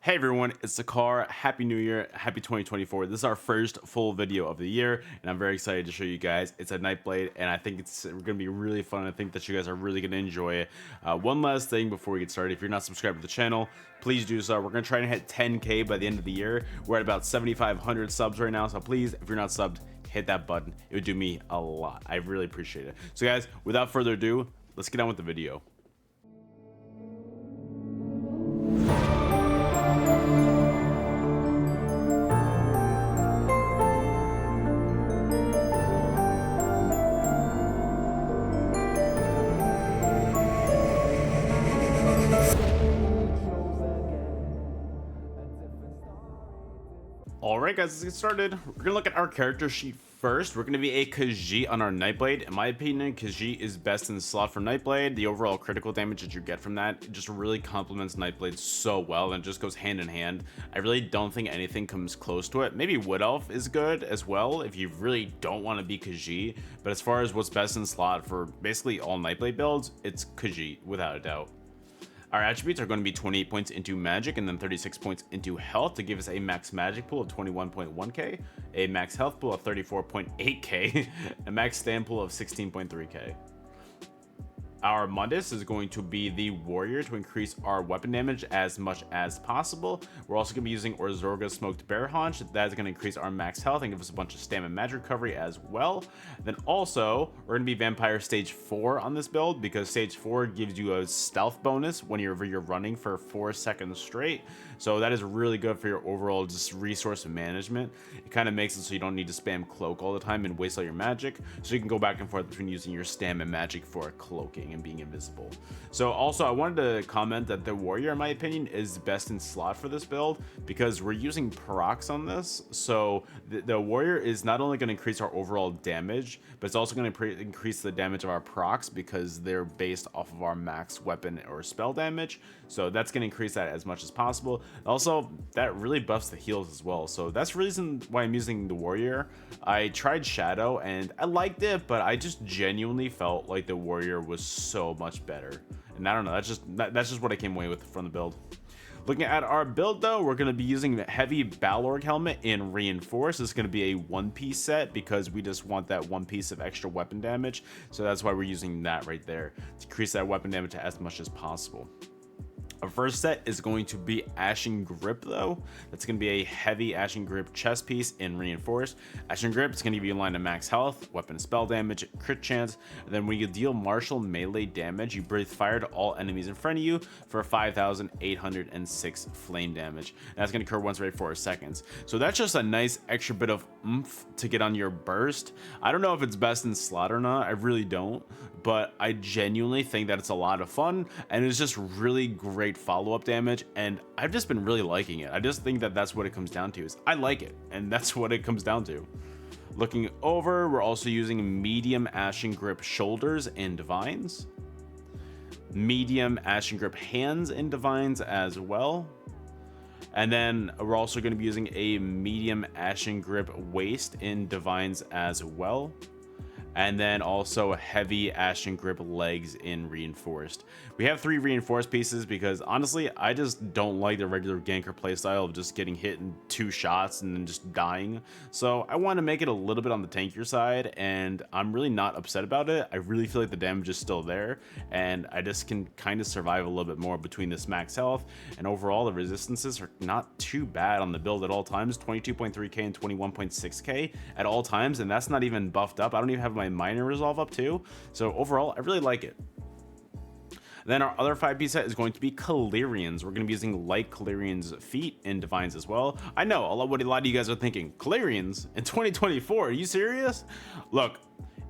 Hey everyone, it's Sekaar. Happy New Year, happy 2024. This is our first full video of the year, and I'm very excited to show you guys. It's a Nightblade, and I think it's going to be really fun. I think that you guys are really going to enjoy it. One last thing before we get started, if you're not subscribed to the channel, please do so. We're going to try to hit 10K by the end of the year. We're at about 7,500 subs right now, so please, if you're not subbed, hit that button. It would do me a lot. I really appreciate it. So guys, without further ado, let's get on with the video. Alright guys, let's get started. We're gonna look at our character sheet first. We're gonna be a Khajiit on our Nightblade. In my opinion, Khajiit is best in slot for Nightblade. The overall critical damage that you get from that just really complements Nightblade so well and just goes hand in hand. I really don't think anything comes close to it. Maybe Wood Elf is good as well if you really don't want to be Khajiit, but as far as what's best in slot for basically all Nightblade builds, it's Khajiit without a doubt. Our attributes are going to be 28 points into magic and then 36 points into health to give us a max magic pool of 21.1k, a max health pool of 34.8k, a max stand pool of 16.3k. Our Mundus is going to be the warrior to increase our weapon damage as much as possible. We're also going to be using Orzorga's smoked bear haunch. That's going to increase our max health and give us a bunch of stamina and magic recovery as well. Then also we're going to be vampire stage 4 on this build because stage 4 gives you a stealth bonus whenever you're running for 4 seconds straight. So that is really good for your overall just resource management. It kind of makes it so you don't need to spam cloak all the time and waste all your magic. So you can go back and forth between using your stam and magic for cloaking and being invisible. So also I wanted to comment that the warrior, in my opinion, is best in slot for this build because we're using procs on this. So the warrior is not only going to increase our overall damage, but it's also going to increase the damage of our procs because they're based off of our max weapon or spell damage. So that's going to increase that as much as possible. Also, that really buffs the heals as well. So that's the reason why I'm using the warrior. I tried Shadow and I liked it, but I just genuinely felt like the warrior was so much better. And I don't know, that's just what I came away with from the build. Looking at our build though, we're going to be using the heavy Balorg helmet in reinforce. It's going to be a one-piece set because we just want that one piece of extra weapon damage. So that's why we're using that right there to increase that weapon damage as much as possible. Our first set is going to be Ashen Grip though. That's going to be a heavy Ashen Grip chest piece in reinforced. Ashen Grip is going to give you a line of max health, weapon spell damage, crit chance, and then when you deal martial melee damage, you breathe fire to all enemies in front of you for 5,806 flame damage. And that's going to occur once every 4 seconds. So that's just a nice extra bit of oomph to get on your burst. I don't know if it's best in slot or not. I really don't, but I genuinely think that it's a lot of fun and it's just really great follow-up damage, and I've just been really liking it. I just think that that's what it comes down to, is I like it, and that's what it comes down to. Looking over, we're also using medium Ashen Grip shoulders in divines, medium Ashen Grip hands in divines as well, and then we're also going to be using a medium Ashen Grip waist in divines as well. And then also heavy Ashen Grip legs in reinforced. We have 3 reinforced pieces because honestly, I just don't like the regular ganker playstyle of just getting hit in 2 shots and then just dying. So I want to make it a little bit on the tankier side, and I'm really not upset about it. I really feel like the damage is still there, and I just can kind of survive a little bit more between this max health. And overall, the resistances are not too bad on the build at all times, 22.3k and 21.6k at all times, and that's not even buffed up. I don't even have my minor resolve up too. So overall, I really like it. Then our other 5-piece set is going to be Calirians. We're going to be using light Calirians feet in divines as well. I know a lot of you guys are thinking, Calirians in 2024, are you serious? Look,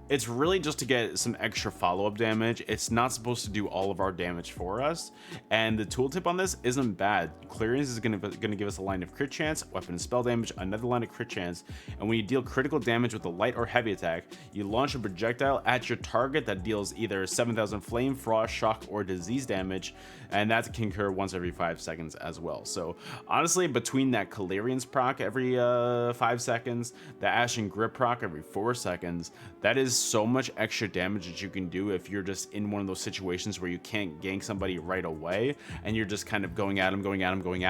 it's really just to get some extra follow-up damage. It's not supposed to do all of our damage for us, and the tooltip on this isn't bad. Clearance is going to give us a line of crit chance, weapon and spell damage, another line of crit chance, and when you deal critical damage with a light or heavy attack, you launch a projectile at your target that deals either 7,000 flame, frost, shock, or disease damage, and that can occur once every 5 seconds as well. So honestly, between that Calirians proc every 5 seconds, the Ashen Grip proc every 4 seconds, that is is so much extra damage that you can do if you're just in one of those situations where you can't gank somebody right away and you're just kind of going at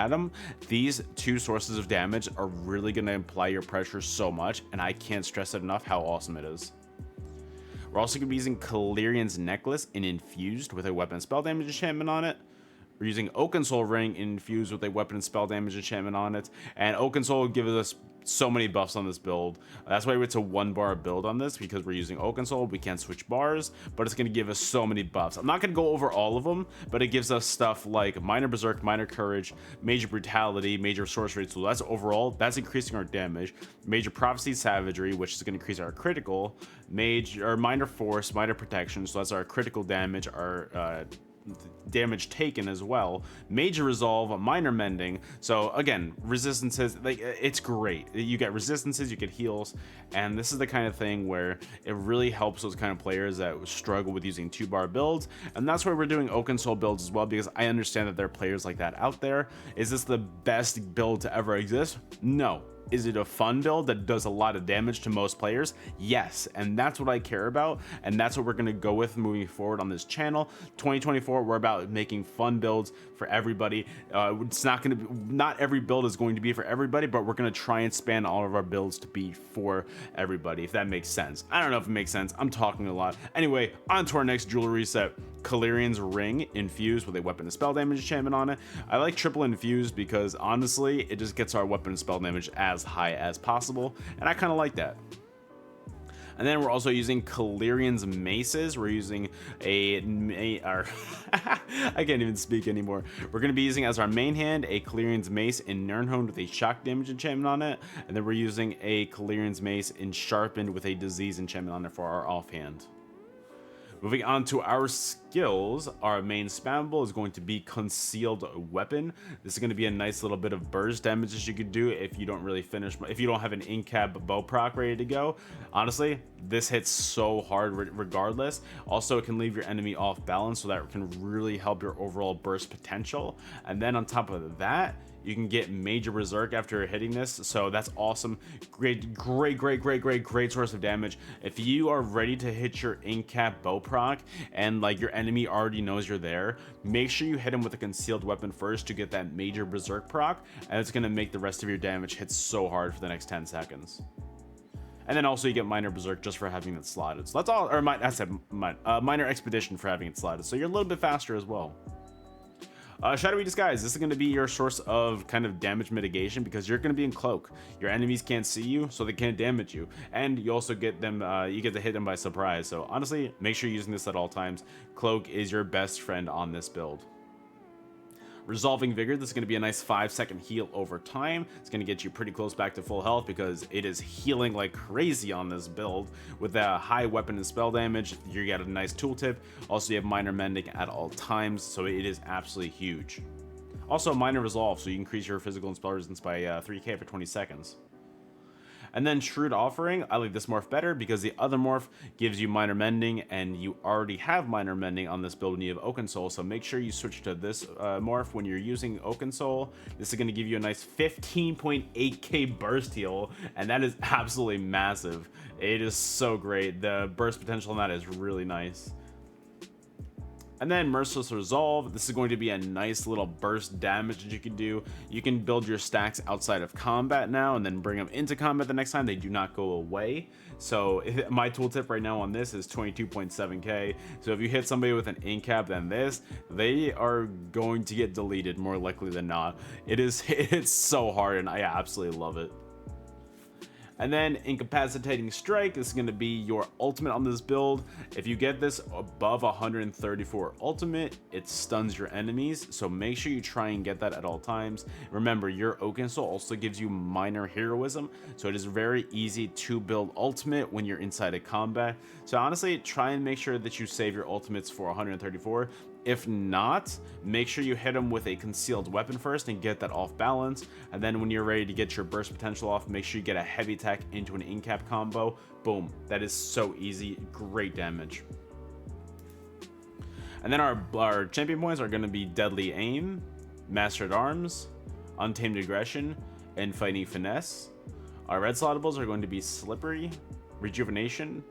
them. These two sources of damage are really going to apply your pressure so much, and I can't stress it enough how awesome it is. We're also going to be using Calirian's Necklace in Infused with a weapon and spell damage enchantment on it. We're using Oakensoul Ring infused with a weapon and spell damage enchantment on it. And Oakensoul gives us so many buffs on this build. That's why it's a 1-bar build on this, because we're using Oakensoul. We can't switch bars, but it's going to give us so many buffs. I'm not going to go over all of them, but it gives us stuff like Minor Berserk, Minor Courage, Major Brutality, Major Sorcery. So that's overall, that's increasing our damage. Major Prophecy, Savagery, which is going to increase our critical. Minor Force, Minor Protection. So that's our critical damage, our damage taken as well. Major Resolve, Minor Mending. So again, resistances, like, it's great. You get resistances, you get heals, and this is the kind of thing where it really helps those kind of players that struggle with using 2-bar builds. And that's why we're doing Oakensoul builds as well, because I understand that there are players like that out there. Is this the best build to ever exist? No. Is it a fun build that does a lot of damage to most players? Yes, and that's what I care about, and that's what we're going to go with moving forward on this channel. 2024, we're about making fun builds for everybody. It's not going to be, not every build is going to be for everybody, but we're going to try and span all of our builds to be for everybody, if that makes sense. I don't know if it makes sense. I'm talking a lot. Anyway, on to our next jewelry set. Calirian's Ring infused with a weapon and spell damage enchantment on it. I like triple infused because honestly, it just gets our weapon and spell damage as high as possible, and I kind of like that. And then we're also using Calirian's Maces. We're using I can't even speak anymore. We're going to be using as our main hand a Calirian's Mace in Nirnhoned with a shock damage enchantment on it, and then we're using a Calirian's Mace in Sharpened with a disease enchantment on it for our offhand. Moving on to our skills, our main spammable is going to be Concealed Weapon. This is going to be a nice little bit of burst damage that you could do if you don't really finish, if you don't have an in-cab bow proc ready to go. Honestly, this hits so hard regardless. Also, it can leave your enemy off balance, so that can really help your overall burst potential. And then on top of that, you can get Major Berserk after hitting this, so that's awesome. Great source of damage. If you are ready to hit your in-cap bow proc and like your enemy already knows you're there, make sure you hit him with a Concealed Weapon first to get that Major Berserk proc, and it's gonna make the rest of your damage hit so hard for the next 10 seconds. And then also you get Minor Berserk just for having it slotted. So that's all, or Minor Expedition for having it slotted, so you're a little bit faster as well. Shadowy Disguise, this is going to be your source of kind of damage mitigation because you're going to be in cloak. Your enemies can't see you, so they can't damage you, and you also get them, you get to hit them by surprise. So honestly, make sure you're using this at all times. Cloak is your best friend on this build. Resolving Vigor, this is going to be a nice 5-second heal over time. It's going to get you pretty close back to full health because it is healing like crazy on this build. With a high weapon and spell damage, you get a nice tooltip. Also, you have Minor Mending at all times, so it is absolutely huge. Also, Minor Resolve, so you increase your physical and spell resistance by 3k for 20 seconds. And then Shrewd Offering, I like this morph better because the other morph gives you Minor Mending, and you already have Minor Mending on this build when you have Oakensoul, so make sure you switch to this morph when you're using Oakensoul. This is going to give you a nice 15.8k burst heal, and that is absolutely massive. It is so great. The burst potential on that is really nice. And then Merciless Resolve, this is going to be a nice little burst damage that you can do. You can build your stacks outside of combat now and then bring them into combat the next time. They do not go away. So my tooltip right now on this is 22.7k. So if you hit somebody with an in-cap than this, they are going to get deleted more likely than not. It's so hard, and I absolutely love it. And then Incapacitating Strike, this is going to be your ultimate on this build. If you get this above 134 ultimate, it stuns your enemies, so make sure you try and get that at all times. Remember, your Oakensoul also gives you Minor Heroism, so it is very easy to build ultimate when you're inside a combat. So honestly, try and make sure that you save your ultimates for 134. If not, make sure you hit them with a Concealed Weapon first and get that off balance. And then when you're ready to get your burst potential off, make sure you get a heavy attack into an in-cap combo. Boom. That is so easy. Great damage. And then our champion points are going to be Deadly Aim, Master at Arms, Untamed Aggression, and Fighting Finesse. Our red slottables are going to be Slippery, Rejuvenation,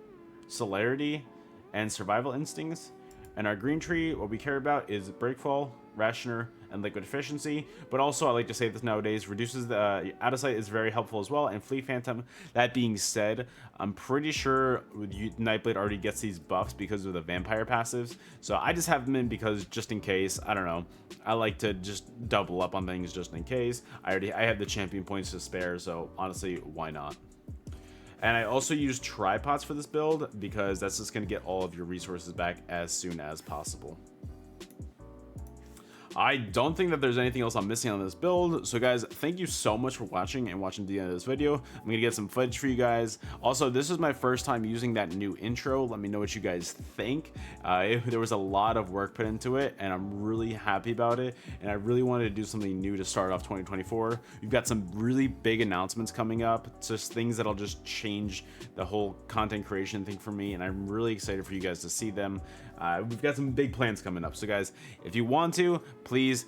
celerity, and survival instincts. And our green tree, what we care about is breakfall, rationer, and liquid efficiency. But also, I like to say this nowadays, reduces the out of sight is very helpful as well, and fleet phantom. That being said, I'm pretty sure Nightblade already gets these buffs because of the vampire passives. So I just have them in because just in case, I don't know. I like to just double up on things just in case. I have the champion points to spare, so honestly, why not? And I also use tripods for this build because that's just going to get all of your resources back as soon as possible. I don't think that there's anything else I'm missing on this build. So guys, thank you so much for watching and watching to the end of this video. I'm gonna get some footage for you guys. Also, this is my first time using that new intro. Let me know what you guys think. There was a lot of work put into it and I'm really happy about it. And I really wanted to do something new to start off 2024. We've got some really big announcements coming up, just things that'll just change the whole content creation thing for me. And I'm really excited for you guys to see them. We've got some big plans coming up. So guys, if you want to, please,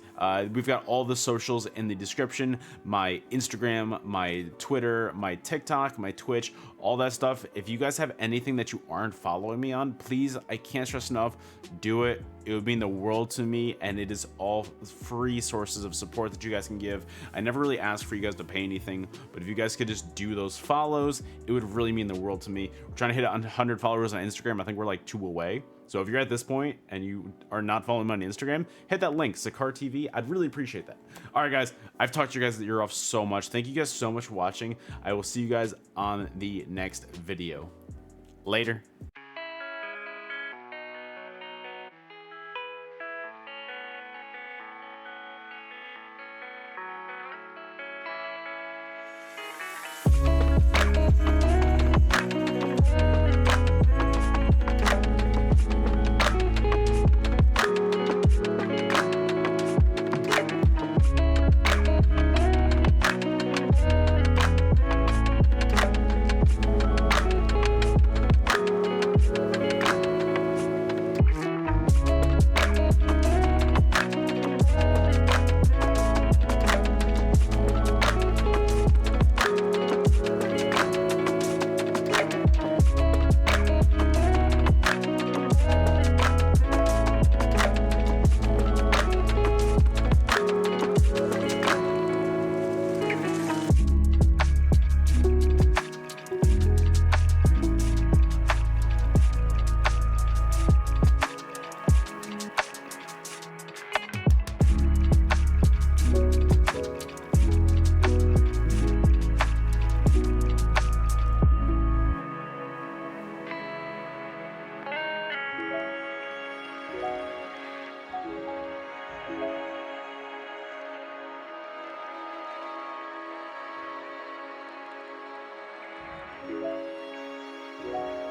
we've got all the socials in the description, my Instagram, my Twitter, my TikTok, my Twitch, all that stuff. If you guys have anything that you aren't following me on, please, I can't stress enough, do it. It would mean the world to me, and it is all free sources of support that you guys can give. I never really ask for you guys to pay anything, but if you guys could just do those follows, it would really mean the world to me. We're trying to hit 100 followers on Instagram. I think we're like 2 away. So if you're at this point and you are not following me on Instagram, hit that link, Sekaar TV. I'd really appreciate that. All right, guys, I've talked to you guys the ear off so much. Thank you guys so much for watching. I will see you guys on the next video. Later. Yeah.